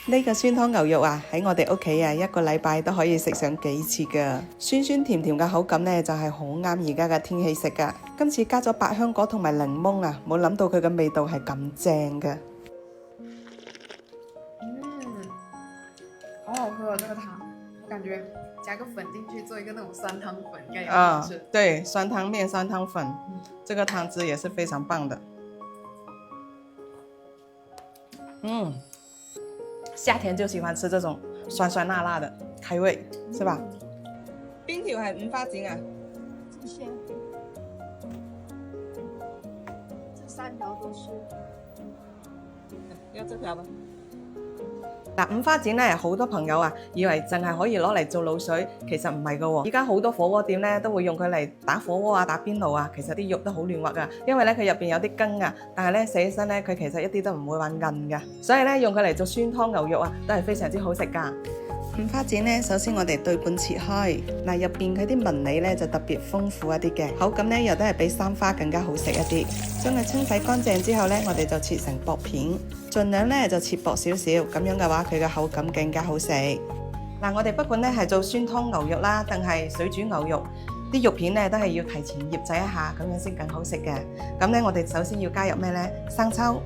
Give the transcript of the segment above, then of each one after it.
呢個酸湯牛肉啊，喺我哋屋企啊，一個禮拜都可以食上幾次噶。酸酸甜甜嘅口感呢，就係好啱而家嘅天氣食噶。今次加咗百香果同埋檸檬啊，冇諗到佢嘅味道係咁正嘅。好好喝哦，這個湯，我感覺加個粉進去做一個那種酸湯粉，應該也很好吃。對，酸湯麵、酸湯粉，這個湯汁也是非常棒的。夏天就喜歡吃這種酸酸辣辣的開胃，是吧？邊條係5花剪啊？這些，這3條都是。要這條吧。嗱，5花剪咧，好多朋友啊，以為淨係可以攞嚟做滷水，其實唔係噶喎。而家好多火鍋店咧都會用佢嚟打火鍋啊、打邊爐啊，其實啲肉都好嫩滑噶，因為咧佢入邊有啲羹啊，但係咧食起身咧佢其實一啲都唔會話韌噶，所以咧用佢嚟做酸湯牛肉啊，都係非常之好食噶。5花剪咧，首先我哋對半切開，嗱入邊佢啲紋理咧就特別豐富一啲嘅，口感咧又都係比三花更加好食一啲。將佢清洗乾淨之後咧，我哋就切成薄片，盡量咧就切薄少少，咁樣嘅話佢嘅口感更加好食。嗱，我哋不管咧係做酸湯牛肉啦，定係水煮牛肉，啲肉片咧都係要提前醃製一下，咁樣先更好食嘅。咁咧我哋首先要加入咩咧？生抽，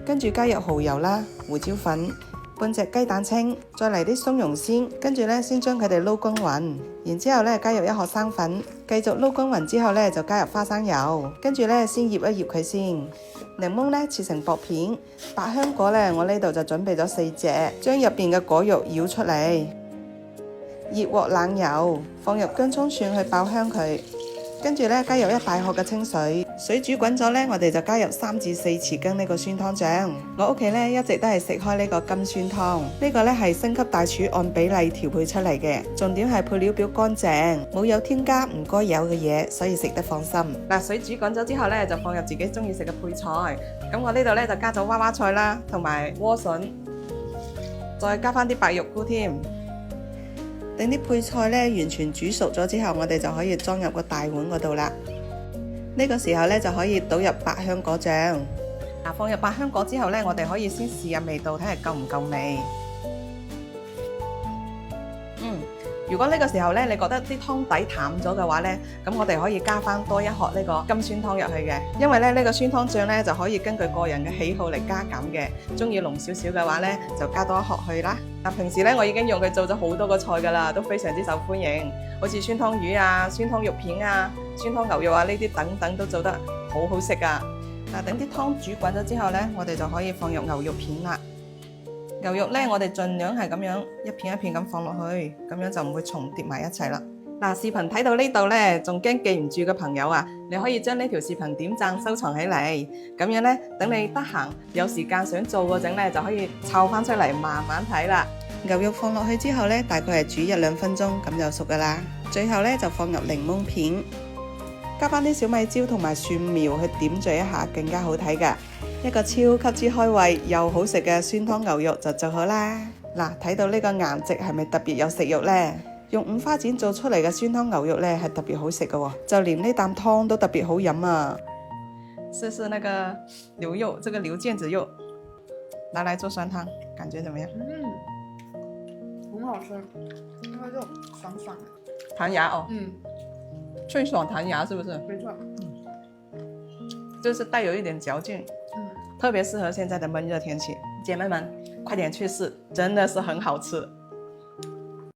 跟住加入蠔油啦、胡椒粉。半隻雞蛋清，再嚟啲松茸先，跟住咧先將佢哋撈均勻，然之後咧加入1殼生粉，繼續撈均勻之後咧就加入花生油，跟住咧先醃一醃佢先。檸檬咧切成薄片，百香果咧我呢度就準備咗4隻，將入邊嘅果肉舀出嚟，熱鑊冷油，放入薑蔥蒜去爆香佢。跟住咧加入1大殼嘅清水，水煮滾咗咧，我哋就加入3至4匙羹呢個酸湯醬。我屋企咧一直都係食開呢個金酸湯，呢個咧係星級大廚按比例調配出嚟嘅，重點係配料表乾淨，冇有添加唔該有嘅嘢，所以食得放心。嗱，水煮滾咗之後咧，就放入自己中意食嘅配菜。咁我呢度咧就加咗娃娃菜啦，同埋萵筍，再加翻啲白肉菇添。等啲配菜咧完全煮熟咗之後，我哋就可以裝入個大碗嗰度啦。呢個時候咧就可以倒入百香果醬。放入百香果之後咧，我哋可以先試下味道，睇下夠唔夠味。如果呢個時候咧，你覺得啲湯底淡咗嘅話咧，咁我哋可以加翻多1殼呢個金酸湯入去嘅，因為咧呢個酸湯醬咧就可以根據個人嘅喜好嚟加減嘅。中意濃少少嘅話咧，就加多1殼去啦。平時咧我已經用佢做咗好多個菜噶啦，都非常之受歡迎，好似酸湯魚啊、酸湯肉片啊、酸湯牛肉啊呢啲等等都做得好好食噶。等啲湯煮滾咗之後咧，我哋就可以放入牛肉片啦。牛肉咧，我哋盡量係咁樣一片一片咁放落去，咁樣就唔會重疊埋一齊啦。視頻睇到呢度咧，仲驚記唔住嘅朋友啊，你可以將呢條視頻點讚收藏起嚟，咁樣咧，等你得閒有時間想做嗰陣咧，就可以抄翻出嚟慢慢睇啦。牛肉放落去之後咧，大概係煮1-2分鐘，咁就熟噶啦。最後咧就放入檸檬片，加翻啲小米椒同埋蒜苗去點綴一下，更加好睇噶。一個超級之開胃又好食嘅酸湯牛肉就做好啦。嗱，睇到呢個顏值係咪特別有食欲呢？用5花剪做出嚟嘅酸湯牛肉呢係特別好食嘅喎，就連呢啖湯都特別好飲啊！試試那個牛肉，這個牛腱子肉，拿來做酸湯，感覺怎麼樣？很好吃，因為就爽爽的，彈牙哦。脆爽彈牙是不是？沒錯。就是帶有一點嚼勁。特別適合現在的悶熱天氣，姐妹們快點去試，真的是很好吃。